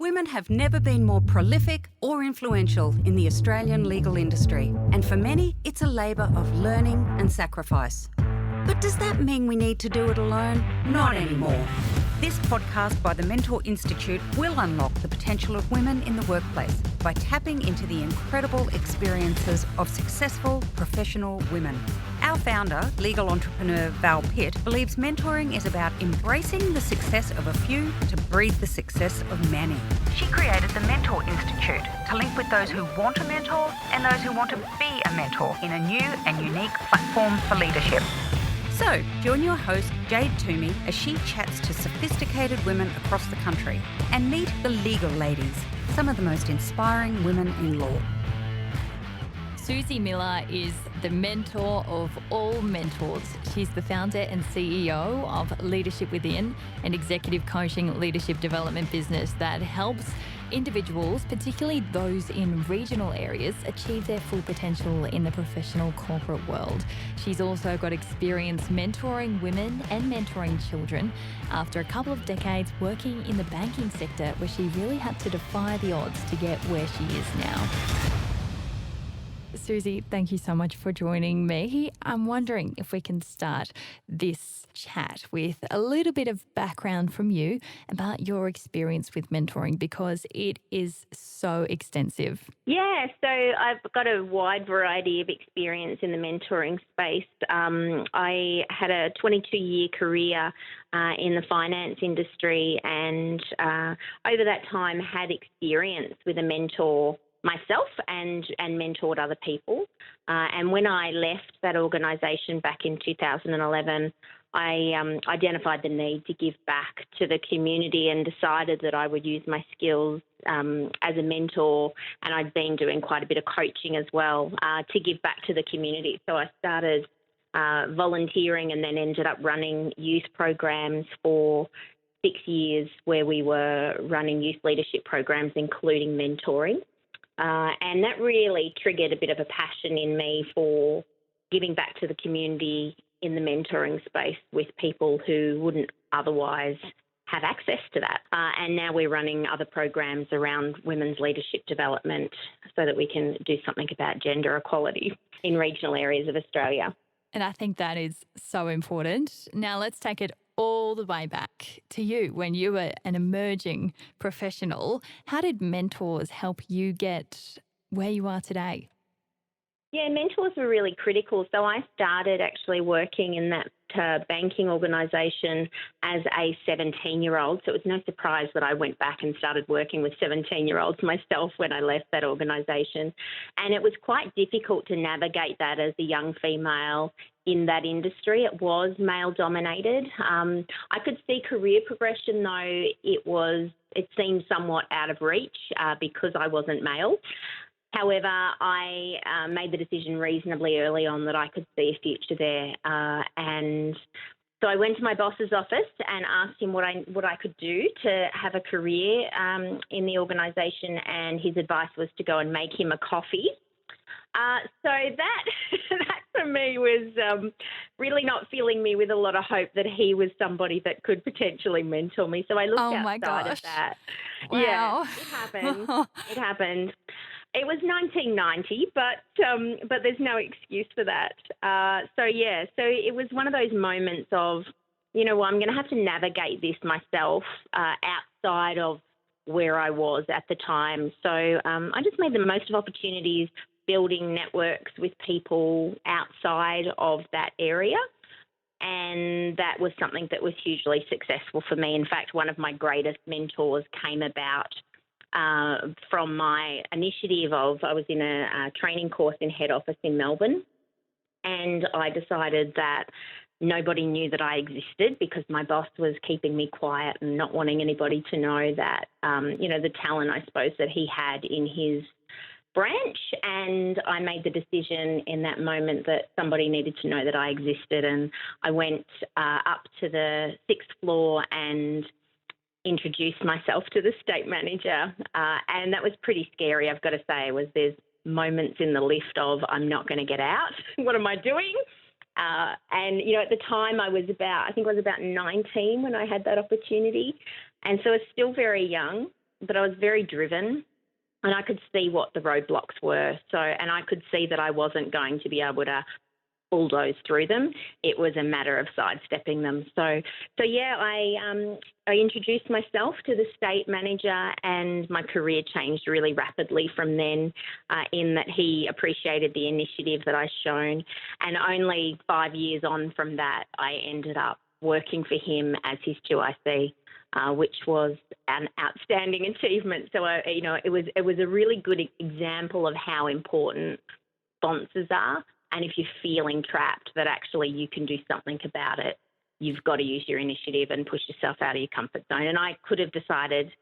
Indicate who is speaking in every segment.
Speaker 1: Women have never been more prolific or influential in the Australian legal industry, and for many, it's a labour of learning and sacrifice. But does that mean we need to do it alone? Not anymore. This podcast by the Mentor Institute will unlock the potential of women in the workplace by tapping into the incredible experiences of successful professional women. Our founder, legal entrepreneur Val Pitt, believes mentoring is about embracing the success of a few to breed the success of many. She created the Mentor Institute to link with those who want a mentor and those who want to be a mentor in a new and unique platform for leadership. So, join your host, Jade Toomey, as she chats to sophisticated women across the country and meet the legal ladies, some of the most inspiring women in law.
Speaker 2: Suzy Miller is the mentor of all mentors. She's the founder and CEO of Leadership Within, an executive coaching leadership development business that helps individuals, particularly those in regional areas, achieve their full potential in the professional corporate world. She's also got experience mentoring women and mentoring children after a couple of decades working in the banking sector, where she really had to defy the odds to get where she is now. Suzy, thank you so much for joining me. I'm wondering if we can start this chat with a little bit of background from you about your experience with mentoring, because it is so extensive.
Speaker 3: Yeah, so I've got a wide variety of experience in the mentoring space. I had a 22-year career in the finance industry, and over that time had experience with a mentor myself and mentored other people. And when I left that organisation back in 2011, I identified the need to give back to the community and decided that I would use my skills as a mentor, and I'd been doing quite a bit of coaching as well to give back to the community. So I started volunteering and then ended up running youth programs for 6 years, where we were running youth leadership programs, including mentoring. And that really triggered a bit of a passion in me for giving back to the community in the mentoring space with people who wouldn't otherwise have access to that. And now we're running other programs around women's leadership development so that we can do something about gender equality in regional areas of Australia.
Speaker 2: And I think that is so important. Now let's take it all the way back to you when you were an emerging professional. How did mentors help you get where you are today?
Speaker 3: Yeah, mentors were really critical. So I started actually working in that banking organisation as a 17-year-old. So it was no surprise that I went back and started working with 17-year-olds myself when I left that organisation. And it was quite difficult to navigate that as a young female in that industry. It was male-dominated. I could see career progression, though it seemed somewhat out of reach because I wasn't male. However, I made the decision reasonably early on that I could see a future there. And so I went to my boss's office and asked him what I could do to have a career in the organisation, and his advice was to go and make him a coffee. So that for me was really not filling me with a lot of hope that he was somebody that could potentially mentor me. So I looked outside of that.
Speaker 2: Wow.
Speaker 3: Yeah, it happened. It happened. It was 1990, but there's no excuse for that. So it was one of those moments of, I'm going to have to navigate this myself outside of where I was at the time. So I just made the most of opportunities, building networks with people outside of that area. And that was something that was hugely successful for me. In fact, one of my greatest mentors came about from my initiative of, I was in a training course in head office in Melbourne, and I decided that nobody knew that I existed because my boss was keeping me quiet and not wanting anybody to know that, the talent, I suppose, that he had in his branch. And I made the decision in that moment that somebody needed to know that I existed. And I went up to the 6th floor and introduced myself to the state manager. And that was pretty scary, I've got to say. There's moments in the lift of, I'm not going to get out. What am I doing? And, at the time I was about 19 when I had that opportunity. And so it's still very young. but I was very driven. And I could see what the roadblocks were. And I could see that I wasn't going to be able to bulldoze through them. It was a matter of sidestepping them. So yeah, I introduced myself to the state manager, and my career changed really rapidly from then. In that he appreciated the initiative that I shown, and only 5 years on from that, I ended up working for him as his 2IC. Which was an outstanding achievement. So, it was a really good example of how important sponsors are. And if you're feeling trapped, that actually you can do something about it. You've got to use your initiative and push yourself out of your comfort zone. And I could have decided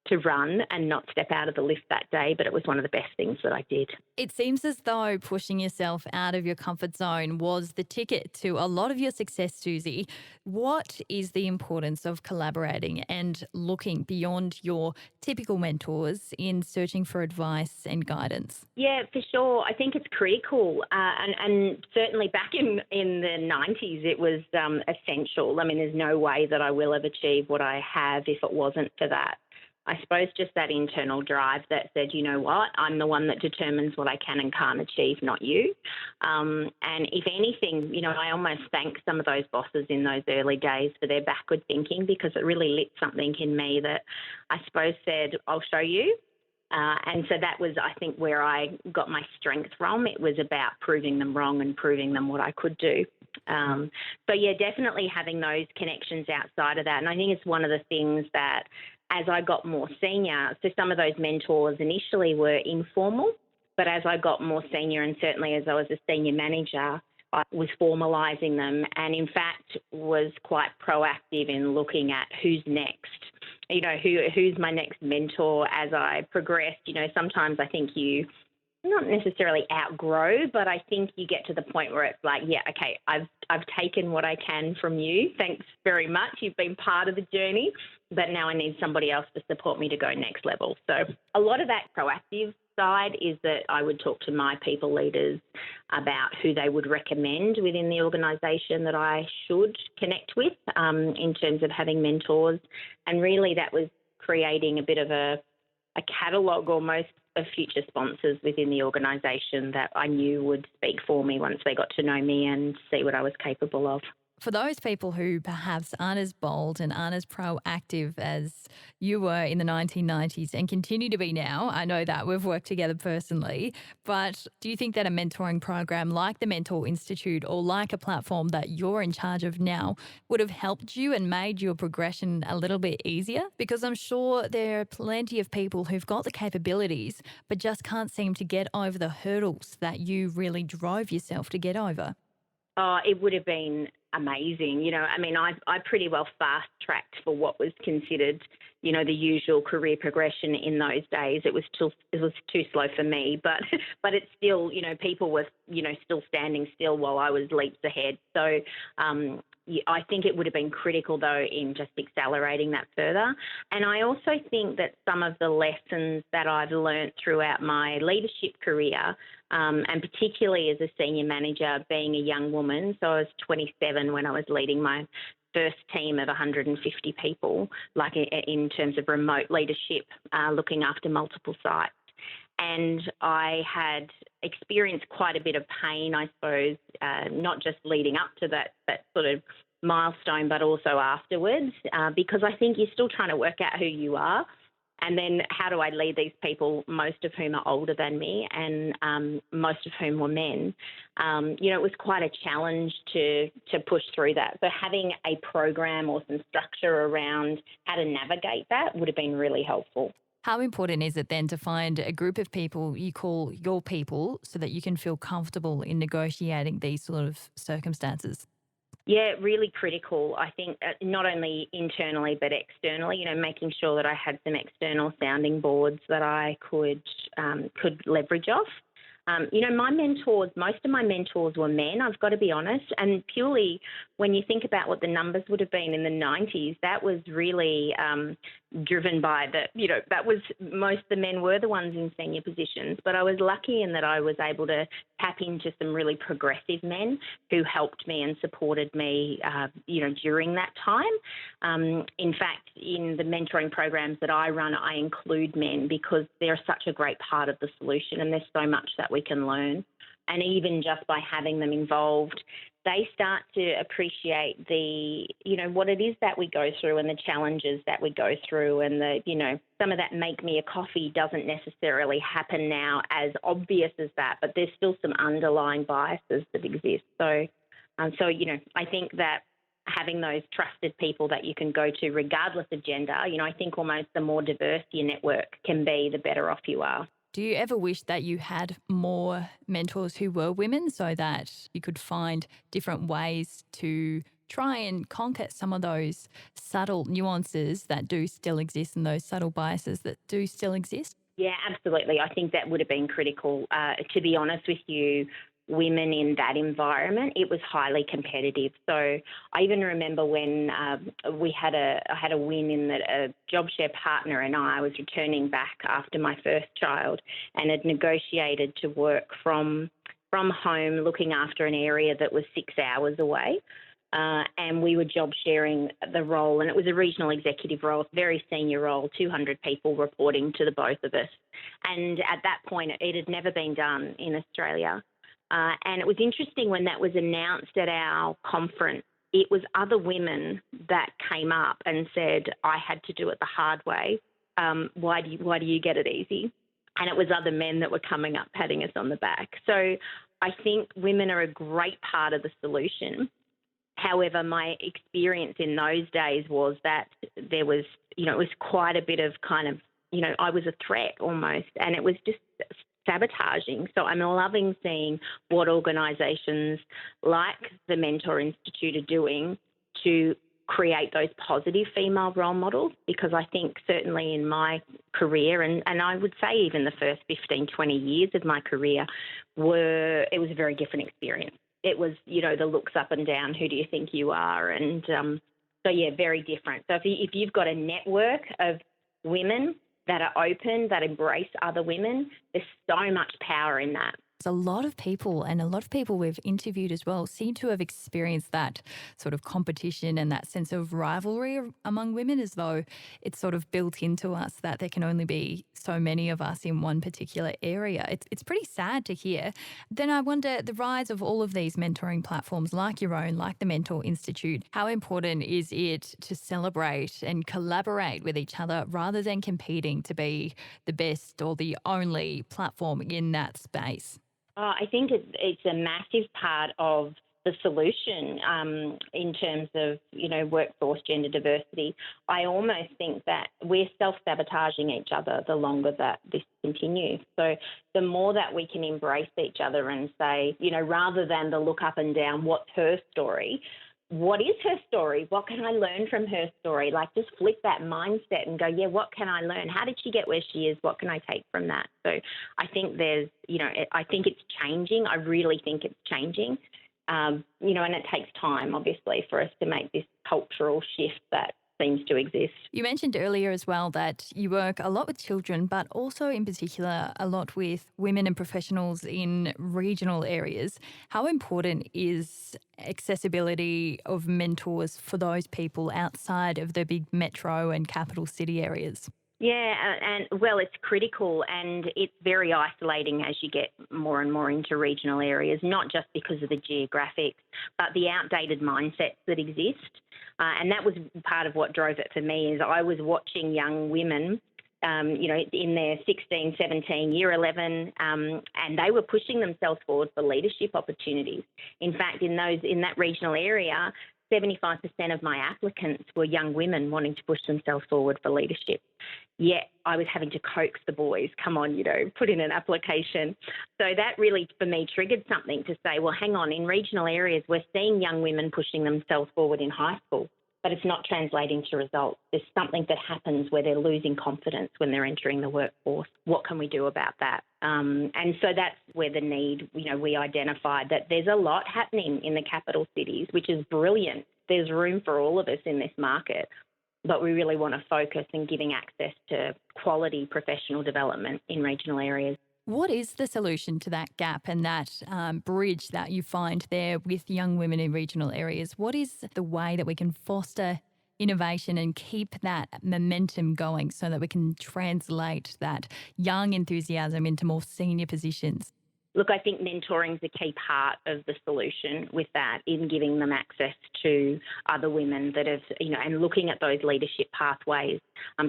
Speaker 3: to run and not step out of the lift that day, but it was one of the best things that I did.
Speaker 2: It seems as though pushing yourself out of your comfort zone was the ticket to a lot of your success, Suzy. What is the importance of collaborating and looking beyond your typical mentors in searching for advice and guidance?
Speaker 3: Yeah, for sure. I think it's critical. And certainly back in the 90s, it was essential. I mean, there's no way that I will have achieved what I have if it wasn't for that. I suppose just that internal drive that said, you know what, I'm the one that determines what I can and can't achieve, not you. And if anything, I almost thank some of those bosses in those early days for their backward thinking, because it really lit something in me that I suppose said, I'll show you. And so that was, I think, where I got my strength from. It was about proving them wrong and proving them what I could do. So, yeah, definitely having those connections outside of that. And I think it's one of the things that as I got more senior, so some of those mentors initially were informal, but as I got more senior, and certainly as I was a senior manager, I was formalising them, and in fact was quite proactive in looking at who's next. Who's my next mentor as I progressed. Sometimes I think you not necessarily outgrow, but I think you get to the point where it's like, yeah, okay, I've taken what I can from you. Thanks very much. You've been part of the journey, but now I need somebody else to support me to go next level. So a lot of that proactive side is that I would talk to my people leaders about who they would recommend within the organisation that I should connect with in terms of having mentors. And really that was creating a bit of a catalogue almost of future sponsors within the organisation that I knew would speak for me once they got to know me and see what I was capable of.
Speaker 2: For those people who perhaps aren't as bold and aren't as proactive as you were in the 1990s and continue to be now, I know that we've worked together personally, but do you think that a mentoring program like the Mentor Institute or like a platform that you're in charge of now would have helped you and made your progression a little bit easier? Because I'm sure there are plenty of people who've got the capabilities but just can't seem to get over the hurdles that you really drove yourself to get over.
Speaker 3: Oh, it would have been amazing. I pretty well fast-tracked for what was considered, the usual career progression in those days. It was too slow for me, but it's still, people were, still standing still while I was leaps ahead. So I think it would have been critical, though, in just accelerating that further. And I also think that some of the lessons that I've learnt throughout my leadership career, and particularly as a senior manager, being a young woman, so I was 27 when I was leading my first team of 150 people, like in terms of remote leadership, looking after multiple sites. And I had experienced quite a bit of pain, I suppose, not just leading up to that sort of milestone, but also afterwards, because I think you're still trying to work out who you are. And then how do I lead these people, most of whom are older than me and most of whom were men? It was quite a challenge to push through that. So having a program or some structure around how to navigate that would have been really helpful.
Speaker 2: How important is it then to find a group of people you call your people so that you can feel comfortable in negotiating these sort of circumstances?
Speaker 3: Yeah, really critical. I think not only internally but externally, making sure that I had some external sounding boards that I could leverage off. My mentors, most of my mentors were men, I've got to be honest, and purely when you think about what the numbers would have been in the 90s, that was really driven by that was most of the men were the ones in senior positions, but I was lucky in that I was able to tap into some really progressive men who helped me and supported me, during that time. In fact, in the mentoring programs that I run, I include men because they're such a great part of the solution, and there's so much that we can learn. And even just by having them involved, they start to appreciate what it is that we go through and the challenges that we go through, and some of that make me a coffee doesn't necessarily happen now as obvious as that, but there's still some underlying biases that exist. So I think that having those trusted people that you can go to regardless of gender, I think almost the more diverse your network can be, the better off you are.
Speaker 2: Do you ever wish that you had more mentors who were women so that you could find different ways to try and conquer some of those subtle nuances that do still exist and those subtle biases that do still exist?
Speaker 3: Yeah, absolutely. I think that would have been critical. To be honest with you, women in that environment, it was highly competitive. So I even remember when I had a win in that a job share partner and I was returning back after my first child and had negotiated to work from home, looking after an area that was 6 hours away. And we were job sharing the role, and it was a regional executive role, very senior role, 200 people reporting to the both of us. And at that point, it had never been done in Australia. And it was interesting when that was announced at our conference, it was other women that came up and said, I had to do it the hard way. Why do you get it easy? And it was other men that were coming up, patting us on the back. So I think women are a great part of the solution. However, my experience in those days was that there was, it was quite a bit of I was a threat almost, and it was just sabotaging. So I'm loving seeing what organisations like the Mentor Institute are doing to create those positive female role models, because I think certainly in my career, and I would say even the first 15, 20 years of my career, it was a very different experience. It was, the looks up and down, who do you think you are? And very different. So if you've got a network of women that are open, that embrace other women, there's so much power in that.
Speaker 2: A lot of people, and a lot of people we've interviewed as well, seem to have experienced that sort of competition and that sense of rivalry among women, as though it's sort of built into us that there can only be so many of us in one particular area. It's pretty sad to hear. Then I wonder, the rise of all of these mentoring platforms like your own, like the Mentor Institute, how important is it to celebrate and collaborate with each other rather than competing to be the best or the only platform in that space?
Speaker 3: I think it's a massive part of the solution in terms of, workforce gender diversity. I almost think that we're self-sabotaging each other the longer that this continues. So the more that we can embrace each other and say, rather than the look up and down, what's her story? What is her story? What can I learn from her story? Like, just flip that mindset and go, yeah, what can I learn? How did she get where she is? What can I take from that? So I think I think it's changing. I really think it's changing. And it takes time, obviously, for us to make this cultural shift that seems to exist.
Speaker 2: You mentioned earlier as well that you work a lot with children, but also in particular a lot with women and professionals in regional areas. How important is accessibility of mentors for those people outside of the big metro and capital city areas?
Speaker 3: Yeah, and it's critical, and it's very isolating as you get more and more into regional areas, not just because of the geographics, but the outdated mindsets that exist. And that was part of what drove it for me, is I was watching young women, in their 16, 17, year 11, and they were pushing themselves forward for leadership opportunities. In fact, in that regional area, 75% of my applicants were young women wanting to push themselves forward for leadership. Yet I was having to coax the boys, come on, put in an application. So that really, for me, triggered something to say, well, hang on, in regional areas, we're seeing young women pushing themselves forward in high school, but it's not translating to results. There's something that happens where they're losing confidence when they're entering the workforce. What can we do about that? And so that's where the need, we identified that there's a lot happening in the capital cities, which is brilliant. There's room for all of us in this market. but we really want to focus on giving access to quality professional development in regional areas.
Speaker 2: What is the solution to that gap and that bridge that you find there with young women in regional areas? What is the way that we can foster innovation and keep that momentum going so that we can translate that young enthusiasm into more senior positions?
Speaker 3: Look, I think mentoring is a key part of the solution with that, in giving them access to other women that have, and looking at those leadership pathways.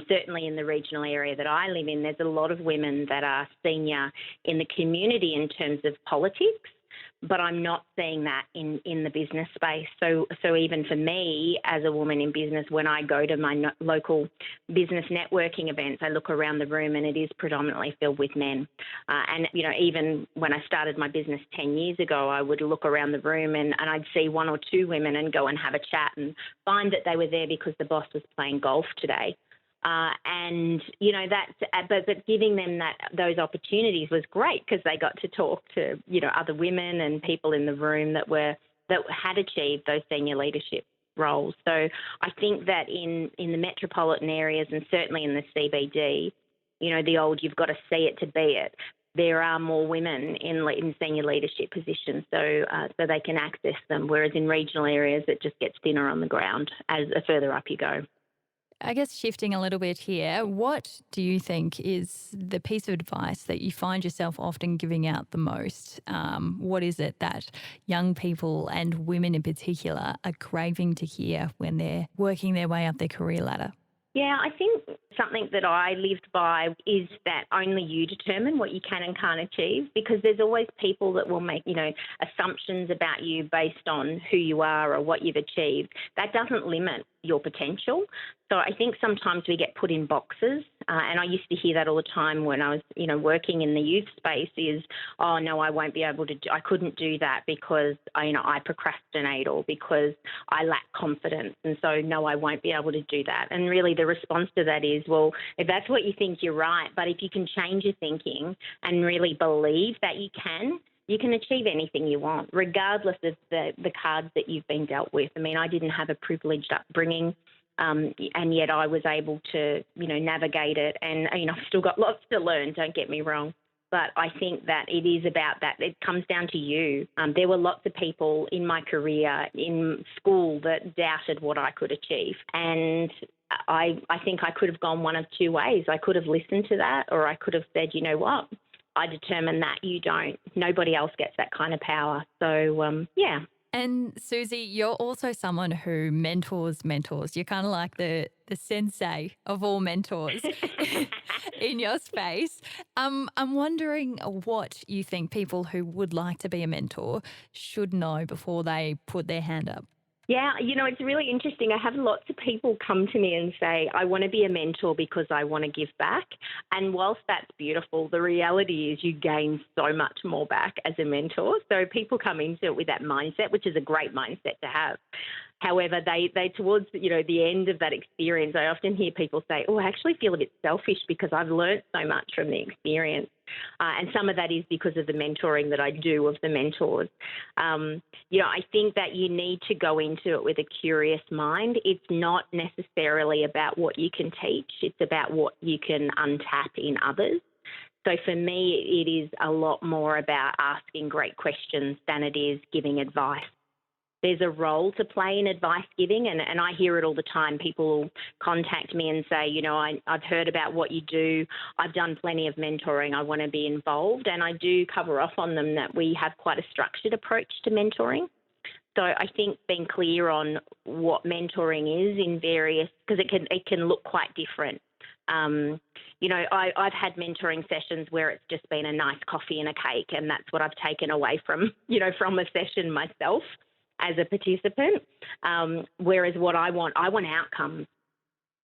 Speaker 3: Certainly in the regional area that I live in, there's a lot of women that are senior in the community in terms of politics, but I'm not seeing that in the business space. So even for me as a woman in business, when I go to my local business networking events, I look around the room and it is predominantly filled with men. And even when I started my business 10 years ago, I would look around the room and I'd see one or two women and go and have a chat and find that they were there because the boss was playing golf today. But giving them those opportunities was great, because they got to talk to other women and people in the room that had achieved those senior leadership roles. So I think that in the metropolitan areas, and certainly in the CBD, the old "you've got to see it to be it," there are more women in senior leadership positions, so they can access them. Whereas in regional areas, it just gets thinner on the ground as further up you go.
Speaker 2: I guess shifting a little bit here, what do you think is the piece of advice that you find yourself often giving out the most? What is it that young people and women in particular are craving to hear when they're working their way up their career ladder?
Speaker 3: Yeah, I think something that I lived by is that only you determine what you can and can't achieve, because there's always people that will make, assumptions about you based on who you are or what you've achieved. That doesn't limit your potential. So I think sometimes we get put in boxes, and I used to hear that all the time when I was, working in the youth space is, oh, no, I won't be able to I couldn't do that because, I procrastinate, or because I lack confidence. And so, no, I won't be able to do that. And really the response to that is, well, if that's what you think, you're right. But if you can change your thinking and really believe that you can achieve anything you want, regardless of the cards that you've been dealt with. I mean, I didn't have a privileged upbringing, and yet I was able to, navigate it. And, I've still got lots to learn, don't get me wrong. But I think that it is about that. It comes down to you. There were lots of people in my career, in school, that doubted what I could achieve. And I think I could have gone one of two ways. I could have listened to that, or I could have said, you know what? I determine that you don't. Nobody else gets that kind of power. So, yeah.
Speaker 2: And Suzy, you're also someone who mentors mentors. You're kind of like the sensei of all mentors in your space. I'm wondering what you think people who would like to be a mentor should know before they put their hand up.
Speaker 3: Yeah, it's really interesting. I have lots of people come to me and say, I want to be a mentor because I want to give back. And whilst that's beautiful, the reality is you gain so much more back as a mentor. So people come into it with that mindset, which is a great mindset to have. However, they towards, the end of that experience, I often hear people say, oh, I actually feel a bit selfish because I've learned so much from the experience. And some of that is because of the mentoring that I do of the mentors. I think that you need to go into it with a curious mind. It's not necessarily about what you can teach. It's about what you can untap in others. So for me, it is a lot more about asking great questions than it is giving advice. There's a role to play in advice giving, and I hear it all the time. People contact me and say, I've heard about what you do. I've done plenty of mentoring. I want to be involved. And I do cover off on them that we have quite a structured approach to mentoring. So I think being clear on what mentoring is in various, because it can look quite different. I've had mentoring sessions where it's just been a nice coffee and a cake, and that's what I've taken away from a session myself as a participant, whereas what I want outcomes.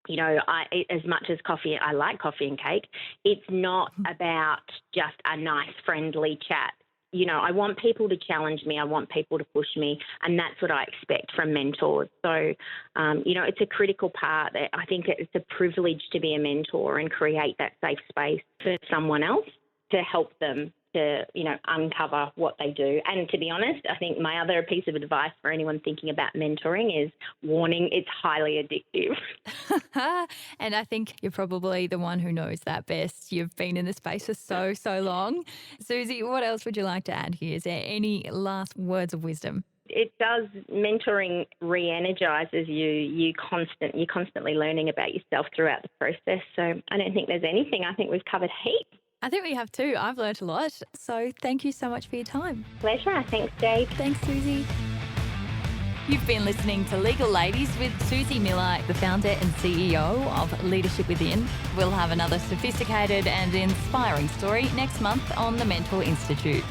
Speaker 3: As much as coffee, I like coffee and cake, it's not about just a nice, friendly chat. I want people to challenge me. I want people to push me, and that's what I expect from mentors. So, it's a critical part. I think it's a privilege to be a mentor and create that safe space for someone else to help them to, uncover what they do. And to be honest, I think my other piece of advice for anyone thinking about mentoring is warning, it's highly addictive.
Speaker 2: And I think you're probably the one who knows that best. You've been in the space for so long. Suzy, what else would you like to add here? Is there any last words of wisdom?
Speaker 3: It does. Mentoring re-energizes you. You're constantly learning about yourself throughout the process. So I don't think there's anything. I think we've covered heaps.
Speaker 2: I think we have too. I've learnt a lot. So thank you so much for your time.
Speaker 3: Pleasure. Thanks, Dave.
Speaker 2: Thanks, Suzy. You've been listening to Legal Ladies with Suzy Miller, the founder and CEO of Leadership Within. We'll have another sophisticated and inspiring story next month on the Mentor Institute.